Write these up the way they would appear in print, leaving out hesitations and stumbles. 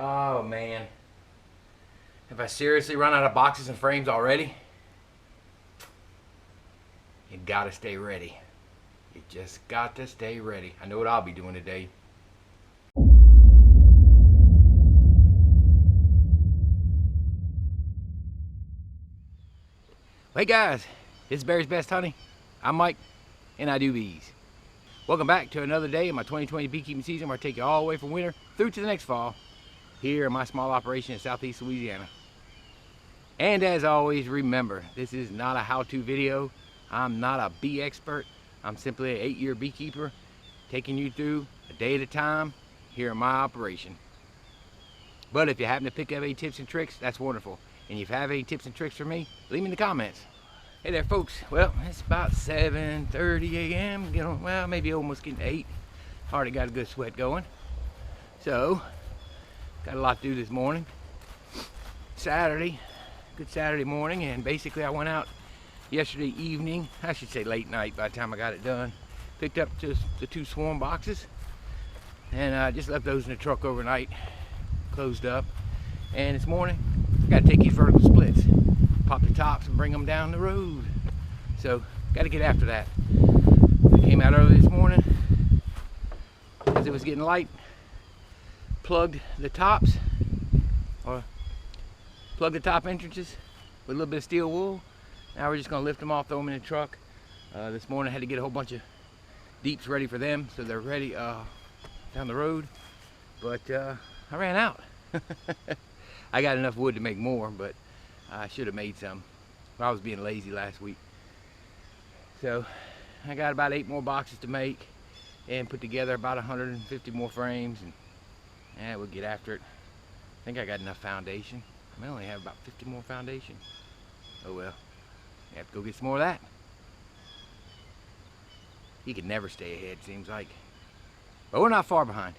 Oh man. Have I seriously run out of boxes and frames already? You gotta stay ready. You just got to stay ready. I know what I'll be doing today. Hey guys, this is Barry's Best Honey. I'm Mike, and I do bees. Welcome back to another day of my 2020 beekeeping season where I take you all the way from winter through to the next fall here in my small operation in southeast Louisiana. And as always, remember, this is not a how-to video. I'm not a bee expert. I'm simply an 8-year beekeeper taking you through a day at a time here in my operation. But if you happen to pick up any tips and tricks, that's wonderful. And if you have any tips and tricks for me, leave me in the comments. Hey there folks, well, it's about 7:30 a.m. Well, maybe almost getting to 8. Already got a good sweat going. So, got a lot to do this morning. Saturday, good Saturday morning, and basically I went out yesterday evening, I should say late night by the time I got it done. Picked up just the 2 swarm boxes, and I just left those in the truck overnight, closed up. And this morning, I gotta take these vertical splits, pop the tops and bring them down the road. So, gotta get after that. I came out early this morning, as it was getting light, plugged the tops, or plugged the top entrances with a little bit of steel wool. Now we're just gonna lift them off, throw them in the truck. This morning I had to get a whole bunch of deeps ready for them, so they're ready down the road. But I ran out. I got enough wood to make more, but I should have made some. I was being lazy last week. So I got about 8 more boxes to make and put together about 150 more frames, and we'll get after it. I think I got enough foundation. I only have about 50 more foundation. Oh well, I have to go get some more of that. You can never stay ahead, seems like. But we're not far behind.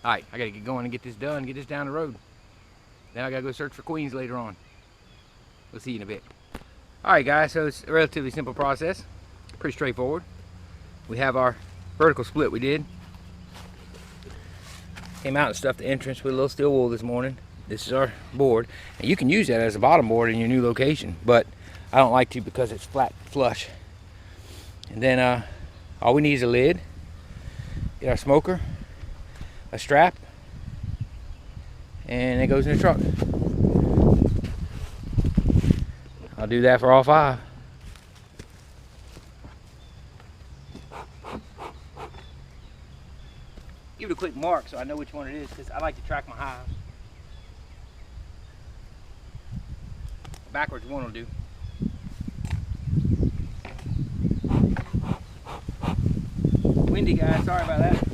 All right, I gotta get going and get this done, get this down the road. Then I gotta go search for queens later on. We'll see you in a bit. All right, guys, so it's a relatively simple process. Pretty straightforward. We have our vertical split we did. Came out and stuffed the entrance with a little steel wool this morning. This is our board. And you can use that as a bottom board in your new location, but I don't like to because it's flat flush. And then all we need is a lid, get our smoker, a strap, and it goes in the truck. I'll do that for all 5. Give it a quick mark so I know which one it is, because I like to track my hives. Backwards one will do. Windy, guys, sorry about that.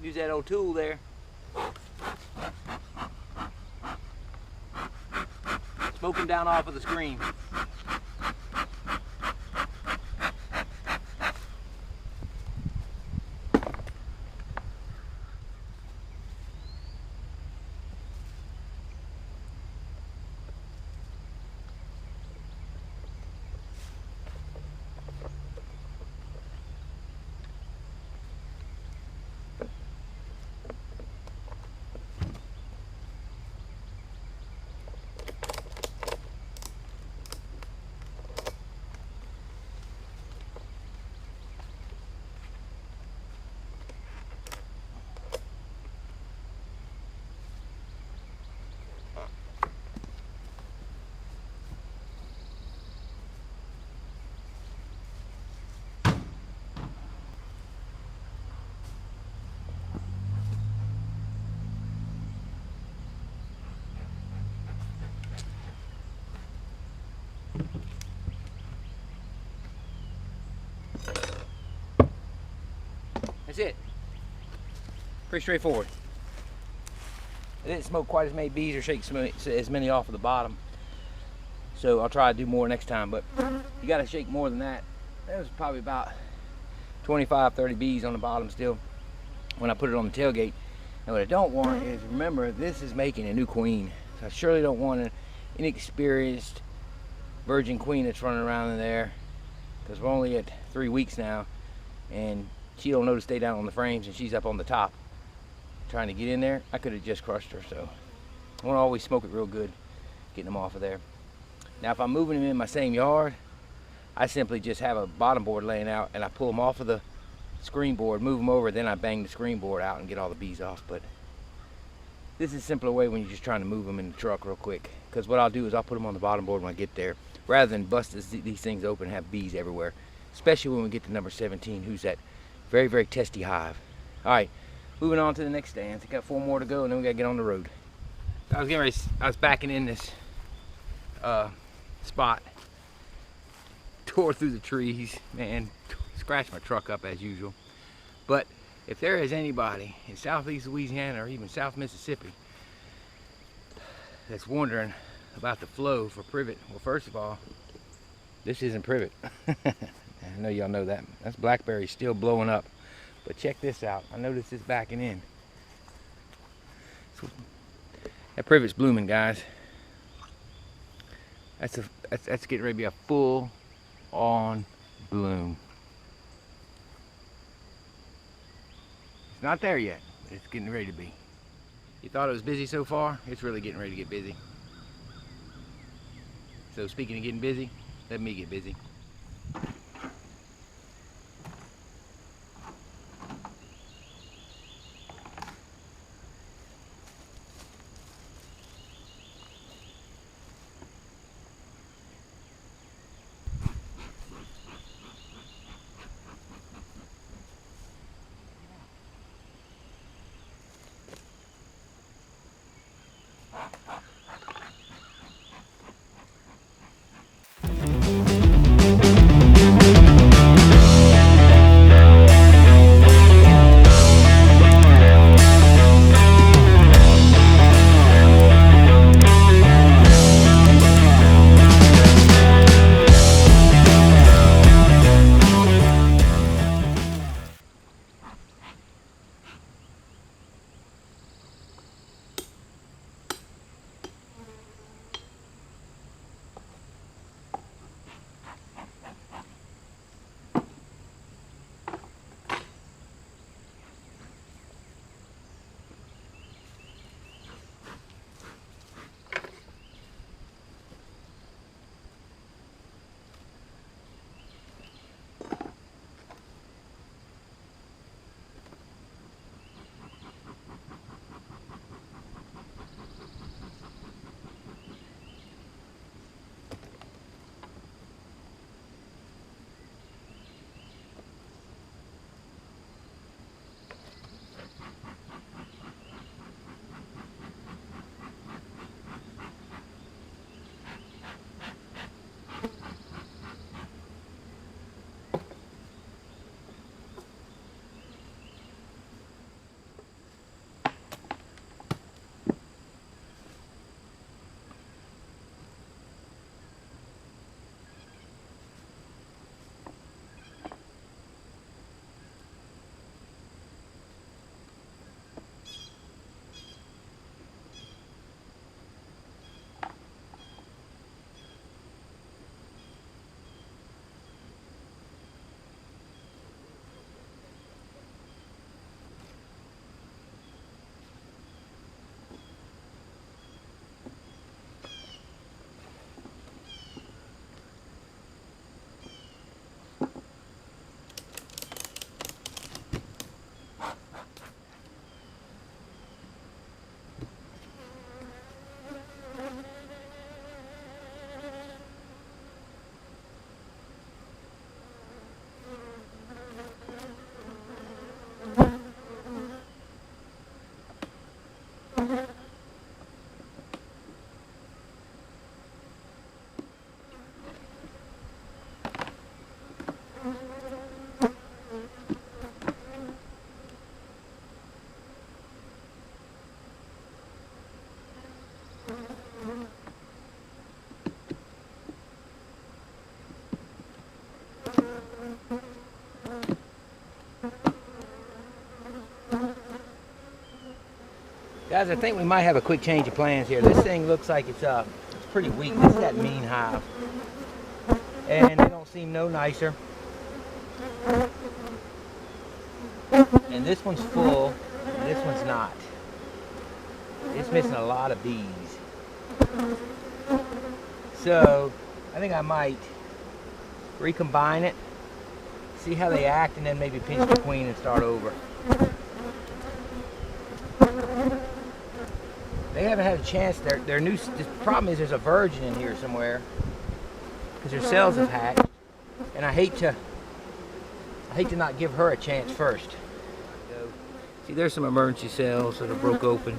Use that old tool there. Smoke them down off of the screen. That's it. Pretty straightforward. I didn't smoke quite as many bees or shake as many off of the bottom, so I'll try to do more next time, but you got to shake more than that. That was probably about 25, 30 bees on the bottom still when I put it on the tailgate. And what I don't want is, remember, this is making a new queen. So I surely don't want an inexperienced virgin queen that's running around in there, because we're only at 3 weeks now and she don't know to stay down on the frames and she's up on the top trying to get in there. I could have just crushed her. So I want to always smoke it real good, getting them off of there. Now if I'm moving them in my same yard, I simply just have a bottom board laying out and I pull them off of the screen board, move them over, then I bang the screen board out and get all the bees off. But this is a simpler way when you're just trying to move them in the truck real quick, because what I'll do is I'll put them on the bottom board when I get there, rather than bust these things open and have bees everywhere, especially when we get to number 17, who's that very, very testy hive. All right, moving on to the next stand. I got 4 more to go and then we gotta get on the road. I was backing in this spot, tore through the trees, man, scratched my truck up as usual. But if there is anybody in southeast Louisiana or even South Mississippi that's wondering about the flow for privet, well, first of all, this isn't privet. I know y'all know that. That's blackberry still blowing up. But check this out. I noticed it's backing in. So, that privet's blooming, guys. That's getting ready to be a full on bloom. It's not there yet, but it's getting ready to be. You thought it was busy so far? It's really getting ready to get busy. So speaking of getting busy, let me get busy. Guys, I think we might have a quick change of plans here. This thing looks like it's pretty weak. This is that mean hive. And they don't seem no nicer. And this one's full, and this one's not. It's missing a lot of bees. So, I think I might recombine it, see how they act, and then maybe pinch the queen and start over. They haven't had a chance. Their new. The problem is there's a virgin in here somewhere because their cells have hatched, and I hate to not give her a chance first. So, see, there's some emergency cells that are broke open.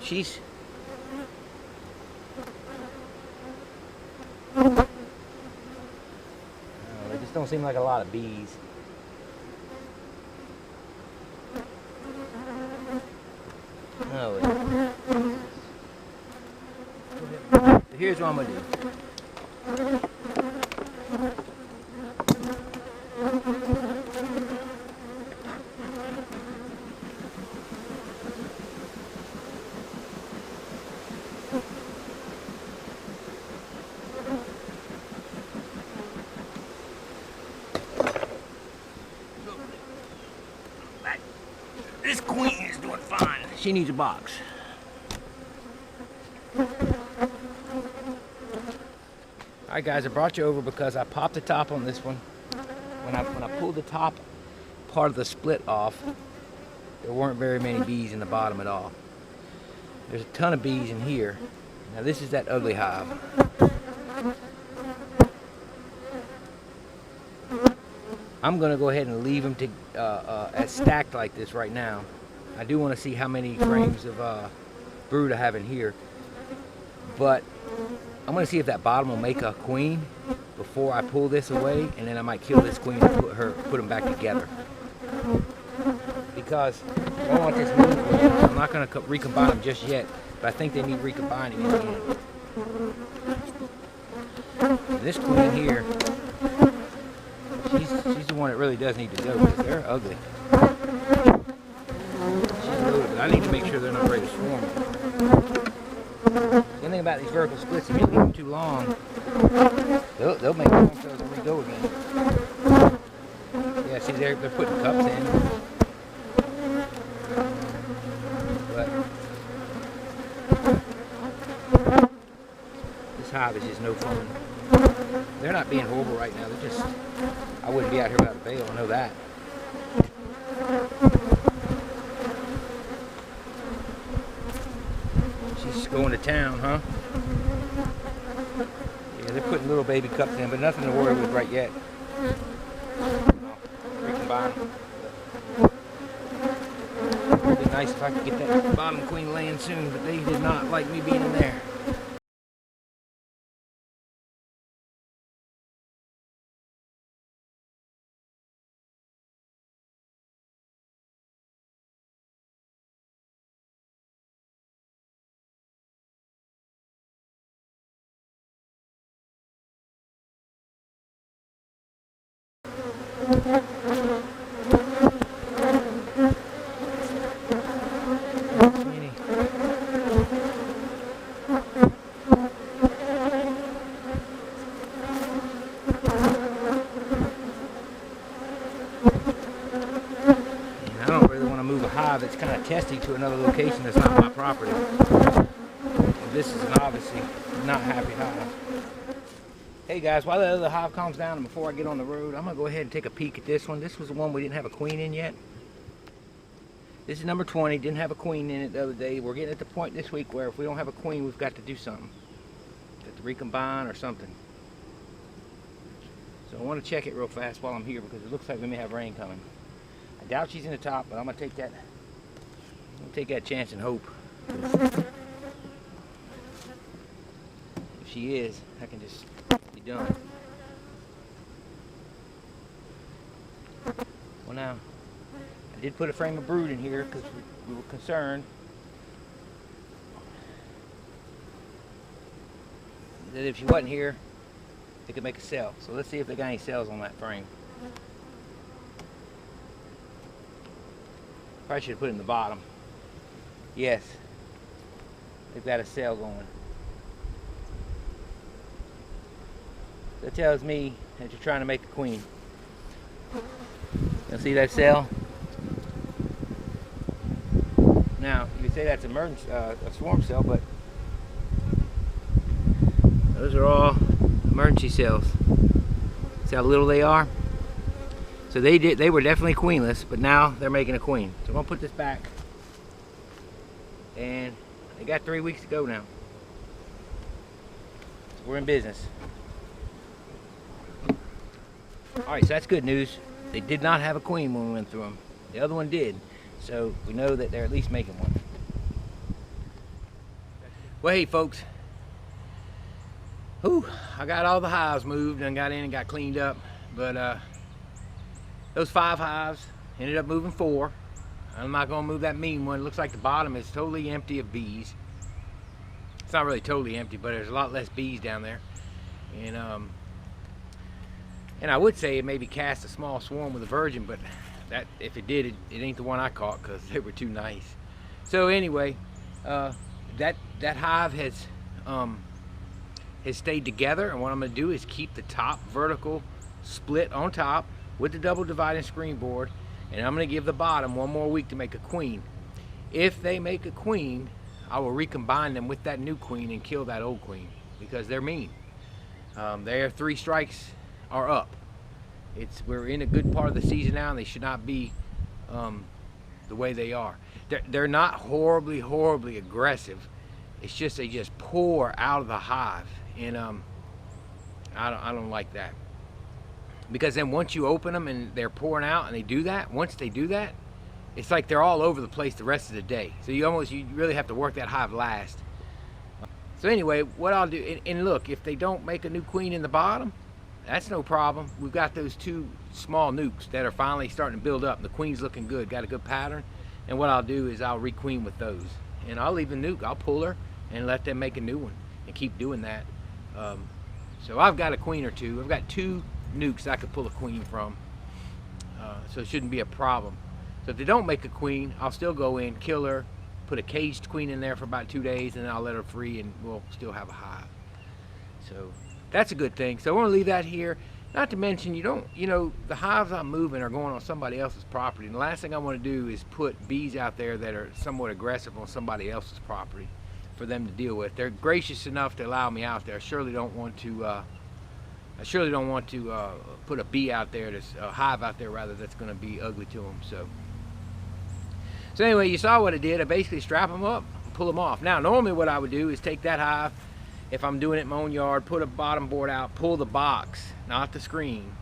Oh, they just don't seem like a lot of bees. Oh. So here's what I'm gonna do. This queen is doing fine. She needs a box. Alright guys, I brought you over because I popped the top on this one. When I pulled the top part of the split off, there weren't very many bees in the bottom at all. There's a ton of bees in here. Now this is that ugly hive. I'm going to go ahead and leave them as stacked like this right now. I do want to see how many frames of brood I have in here. But I'm going to see if that bottom will make a queen before I pull this away, and then I might kill this queen and put them back together. Because I don't want this mean queen. I'm not going to recombine them just yet, but I think they need recombining in the end. This queen here, she's the one that really does need to go because they're ugly. She's loaded, but I need to make sure they're not ready to swarm. The thing about these vertical splits, if you leave them too long, they'll make themselves and re-go again. Yeah, see, they're putting cups in. But this hive is just no fun. They're not being horrible right now. They're just, I wouldn't be out here without a veil, I know that. She's going to town, huh? Yeah, they're putting little baby cups in, but nothing to worry with right yet. Recombine. It'd be nice if I could get that bottom queen laying soon, but they did not like me being in there. That's kind of testy to another location that's not my property. And this is an obviously not happy hive. Hey guys, while the other hive calms down and before I get on the road, I'm going to go ahead and take a peek at this one. This was the one we didn't have a queen in yet. This is number 20. Didn't have a queen in it the other day. We're getting at the point this week where if we don't have a queen, we've got to do something. Got to recombine or something. So I want to check it real fast while I'm here because it looks like we may have rain coming. I doubt she's in the top, but I'm going to take that. I'll take that chance and hope. If she is, I can just be done. Well now, I did put a frame of brood in here because we were concerned that if she wasn't here, they could make a cell. So let's see if they got any cells on that frame. Probably should have put it in the bottom. Yes. they've got a cell going. That tells me that you're trying to make a queen. You'll see that cell? Now, you could say that's a swarm cell, but those are all emergency cells. See how little they are? So they were definitely queenless, but now they're making a queen. So I'm gonna put this back. And they got 3 weeks to go now. So we're in business. Alright, so that's good news. They did not have a queen when we went through them. The other one did. So we know that they're at least making one. Well, hey folks. Whew, I got all the hives moved and got in and got cleaned up. But those 5 hives ended up moving 4. I'm not going to move that mean one. It looks like the bottom is totally empty of bees. It's not really totally empty, but there's a lot less bees down there. And I would say it maybe cast a small swarm with a virgin, but that if it did, it ain't the one I caught because they were too nice. So anyway, that hive has stayed together, and what I'm going to do is keep the top vertical split on top with the double dividing screen board, and I'm going to give the bottom 1 more week to make a queen. If they make a queen, I will recombine them with that new queen and kill that old queen because they're mean. Their 3 strikes are up. We're in a good part of the season now, and they should not be the way they are. They're not horribly aggressive. It's just they just pour out of the hive, and I don't like that. Because then once you open them and they're pouring out and they do that, once they do that, it's like they're all over the place the rest of the day. So you really have to work that hive last. So anyway, what I'll do, and look, if they don't make a new queen in the bottom, that's no problem. We've got those 2 small nukes that are finally starting to build up. And the queen's looking good, got a good pattern. And what I'll do is I'll requeen with those. And I'll leave the nuke, I'll pull her and let them make a new one and keep doing that. So I've got a queen or 2. I've got 2 nukes I could pull a queen from. So it shouldn't be a problem. So if they don't make a queen, I'll still go in, kill her, put a caged queen in there for about 2 days, and then I'll let her free and we'll still have a hive. So that's a good thing. So we're gonna leave that here. Not to mention, the hives I'm moving are going on somebody else's property. And the last thing I want to do is put bees out there that are somewhat aggressive on somebody else's property for them to deal with. They're gracious enough to allow me out there. I surely don't want to put a bee out there, a hive out there rather, that's going to be ugly to them. So anyway, you saw what I did. I basically strap them up, pull them off. Now, normally what I would do is take that hive, if I'm doing it in my own yard, put a bottom board out, pull the box, not the screen,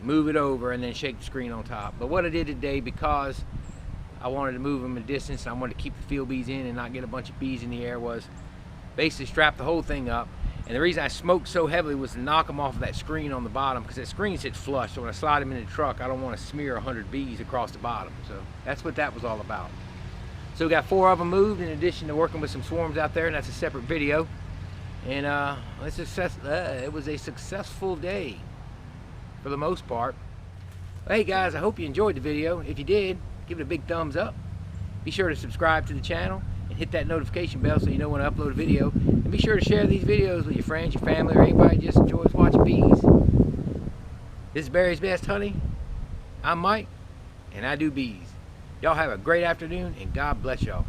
move it over, and then shake the screen on top. But what I did today, because I wanted to move them a distance, and I wanted to keep the field bees in and not get a bunch of bees in the air, was basically strap the whole thing up. And the reason I smoked so heavily was to knock them off of that screen on the bottom, because that screen sits flush. So when I slide them in the truck, I don't want to smear 100 bees across the bottom. So that's what that was all about. So we got 4 of them moved, in addition to working with some swarms out there, and that's a separate video. And it was a successful day for the most part. Hey guys, I hope you enjoyed the video. If you did, give it a big thumbs up. Be sure to subscribe to the channel and hit that notification bell so you know when I upload a video. And be sure to share these videos with your friends, your family, or anybody who just enjoys watching bees. This is Barry's Best Honey. I'm Mike, and I do bees. Y'all have a great afternoon, and God bless y'all.